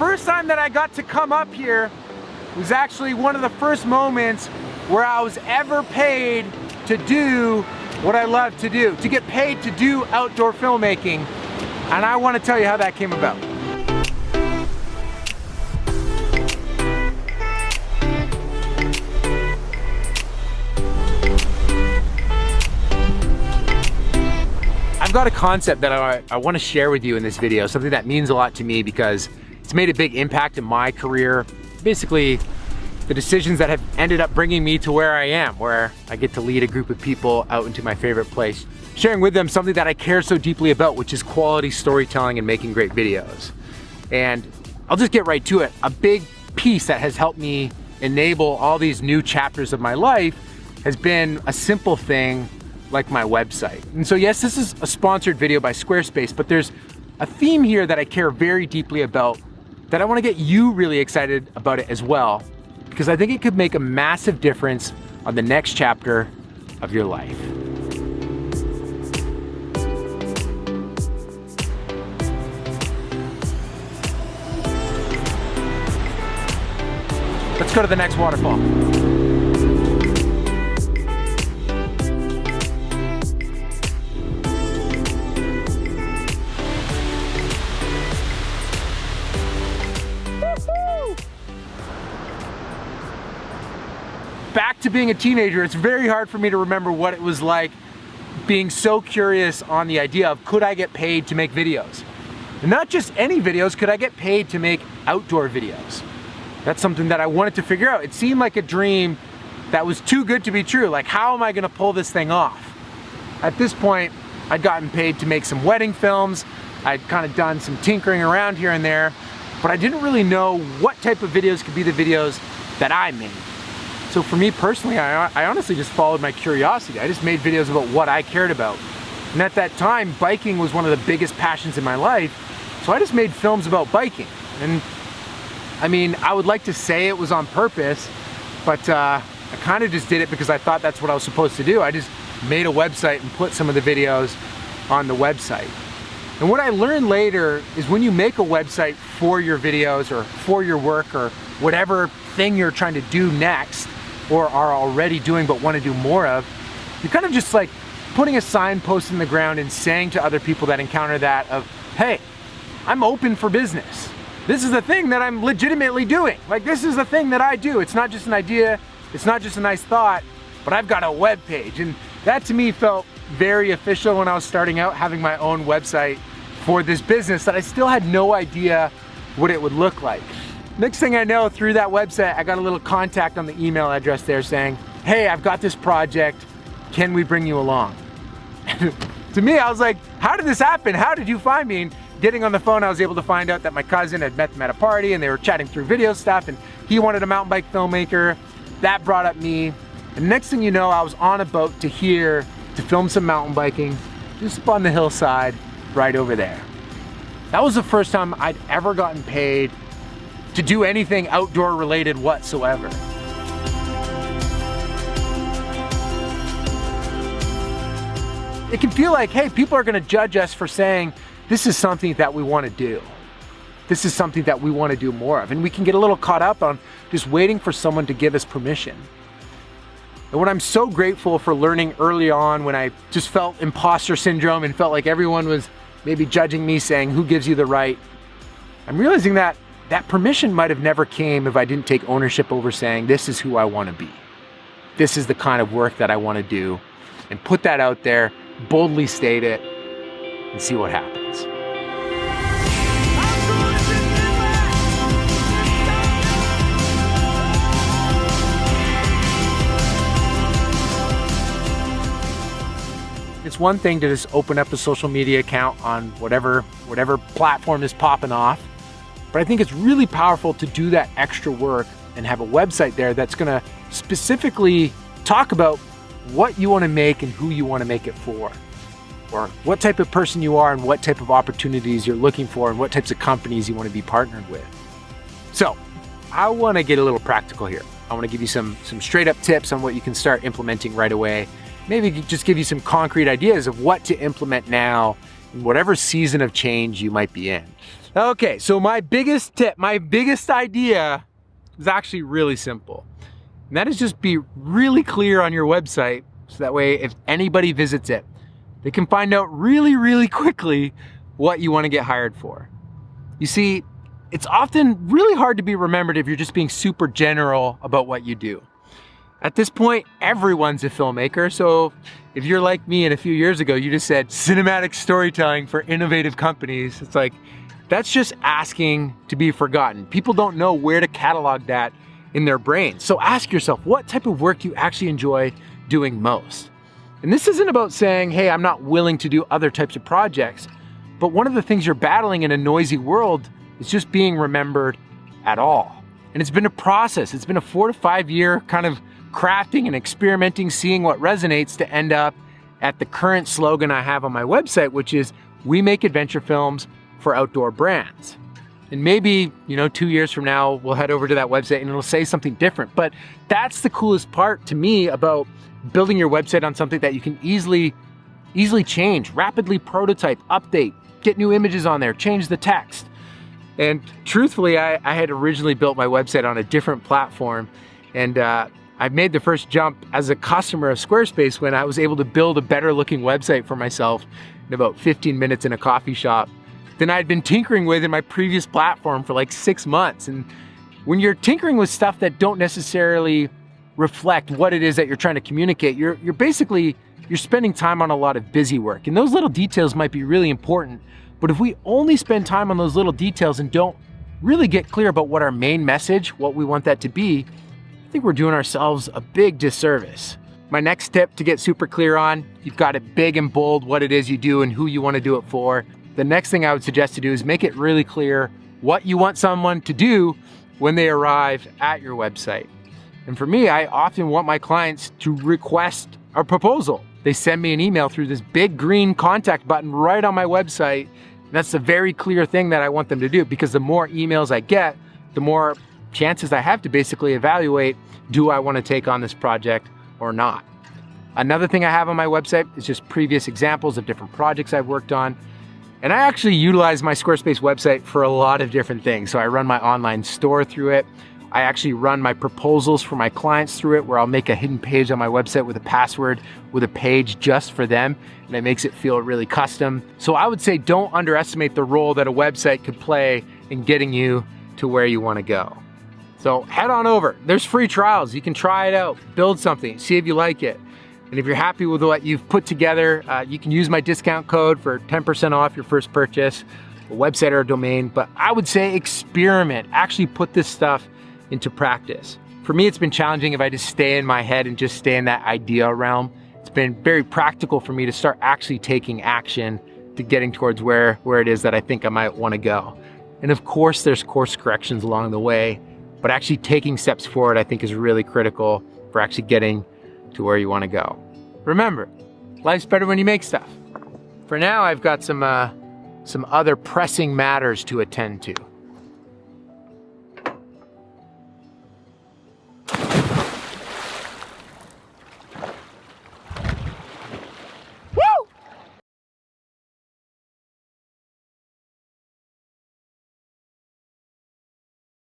first time that I got to come up here was actually one of the first moments where I was ever paid to do what I love to do, to get paid to do outdoor filmmaking. And I want to tell you how that came about. I've got a concept that I want to share with you in this video, something that means a lot to me because it's made a big impact in my career. Basically, the decisions that have ended up bringing me to where I am, where I get to lead a group of people out into my favorite place, sharing with them something that I care so deeply about, which is quality storytelling and making great videos. And I'll just get right to it. A big piece that has helped me enable all these new chapters of my life has been a simple thing like my website. And so yes, this is a sponsored video by Squarespace, but there's a theme here that I care very deeply about that I want to get you really excited about it as well, because I think it could make a massive difference on the next chapter of your life. Let's go to the next waterfall. Back to being a teenager, it's very hard for me to remember what it was like being so curious on the idea of, could I get paid to make videos? And not just any videos, could I get paid to make outdoor videos? That's something that I wanted to figure out. It seemed like a dream that was too good to be true. Like, how am I gonna pull this thing off? At this point, I'd gotten paid to make some wedding films. I'd kind of done some tinkering around here and there, but I didn't really know what type of videos could be the videos that I made. So for me personally, I honestly just followed my curiosity. I just made videos about what I cared about. And at that time, biking was one of the biggest passions in my life. So I just made films about biking. And I mean, I would like to say it was on purpose, but I kind of just did it because I thought that's what I was supposed to do. I just made a website and put some of the videos on the website. And what I learned later is when you make a website for your videos or for your work or whatever thing you're trying to do next, or are already doing but want to do more of, you're kind of just like putting a signpost in the ground and saying to other people that encounter that of, hey, I'm open for business. This is the thing that I'm legitimately doing. Like, this is the thing that I do. It's not just an idea, it's not just a nice thought, but I've got a web page. And that to me felt very official when I was starting out, having my own website for this business that I still had no idea what it would look like. Next thing I know, through that website, I got a little contact on the email address there saying, hey, I've got this project, can we bring you along? To me, I was like, how did this happen? How did you find me? And getting on the phone, I was able to find out that my cousin had met them at a party and they were chatting through video stuff and he wanted a mountain bike filmmaker. That brought up me. And next thing you know, I was on a boat to here to film some mountain biking, just up on the hillside right over there. That was the first time I'd ever gotten paid to do anything outdoor related whatsoever. It can feel like, hey, people are gonna judge us for saying, this is something that we wanna do. This is something that we wanna do more of. And we can get a little caught up on just waiting for someone to give us permission. And what I'm so grateful for learning early on, when I just felt imposter syndrome and felt like everyone was maybe judging me, saying, who gives you the right? I'm realizing that that permission might have never came if I didn't take ownership over saying, this is who I want to be. This is the kind of work that I want to do, and put that out there, boldly state it, and see what happens. It's one thing to just open up a social media account on whatever platform is popping off. But I think it's really powerful to do that extra work and have a website there that's gonna specifically talk about what you wanna make and who you wanna make it for, or what type of person you are and what type of opportunities you're looking for and what types of companies you wanna be partnered with. So I wanna get a little practical here. I wanna give you some straight up tips on what you can start implementing right away. Maybe just give you some concrete ideas of what to implement now in whatever season of change you might be in. Okay, so my biggest tip, my biggest idea is actually really simple. And that is just be really clear on your website so that way if anybody visits it, they can find out really, really quickly what you want to get hired for. You see, it's often really hard to be remembered if you're just being super general about what you do. At this point, everyone's a filmmaker, so if you're like me and a few years ago, you just said cinematic storytelling for innovative companies, it's like, that's just asking to be forgotten. People don't know where to catalog that in their brains. So ask yourself, what type of work you actually enjoy doing most? And this isn't about saying, hey, I'm not willing to do other types of projects, but one of the things you're battling in a noisy world is just being remembered at all. And it's been a process. It's been a 4 to 5 year kind of crafting and experimenting, seeing what resonates to end up at the current slogan I have on my website, which is, we make adventure films for outdoor brands. And maybe, 2 years from now, we'll head over to that website and it'll say something different. But that's the coolest part to me about building your website on something that you can easily change, rapidly prototype, update, get new images on there, change the text. And truthfully, I had originally built my website on a different platform, and I made the first jump as a customer of Squarespace when I was able to build a better looking website for myself in about 15 minutes in a coffee shop than I'd been tinkering with in my previous platform for like 6 months. And when you're tinkering with stuff that don't necessarily reflect what it is that you're trying to communicate, you're spending time on a lot of busy work. And those little details might be really important, but if we only spend time on those little details and don't really get clear about what our main message, what we want that to be, I think we're doing ourselves a big disservice. My next tip to get super clear on, you've got it big and bold what it is you do and who you want to do it for. The next thing I would suggest to do is make it really clear what you want someone to do when they arrive at your website. And for me, I often want my clients to request a proposal. They send me an email through this big green contact button right on my website. And that's a very clear thing that I want them to do, because the more emails I get, the more chances I have to basically evaluate, do I want to take on this project or not? Another thing I have on my website is just previous examples of different projects I've worked on. And I actually utilize my Squarespace website for a lot of different things. So I run my online store through it. I actually run my proposals for my clients through it, where I'll make a hidden page on my website with a password, with a page just for them, and it makes it feel really custom. So I would say don't underestimate the role that a website could play in getting you to where you want to go. So head on over. There's free trials. You can try it out, build something, see if you like it. And if you're happy with what you've put together, you can use my discount code for 10% off your first purchase, a website or a domain. But I would say experiment, actually put this stuff into practice. For me, it's been challenging if I just stay in my head and just stay in that idea realm. It's been very practical for me to start actually taking action to getting towards where it is that I think I might want to go. And of course, there's course corrections along the way, but actually taking steps forward, I think, is really critical for actually getting to where you want to go. Remember, life's better when you make stuff. For now, I've got some other pressing matters to attend to.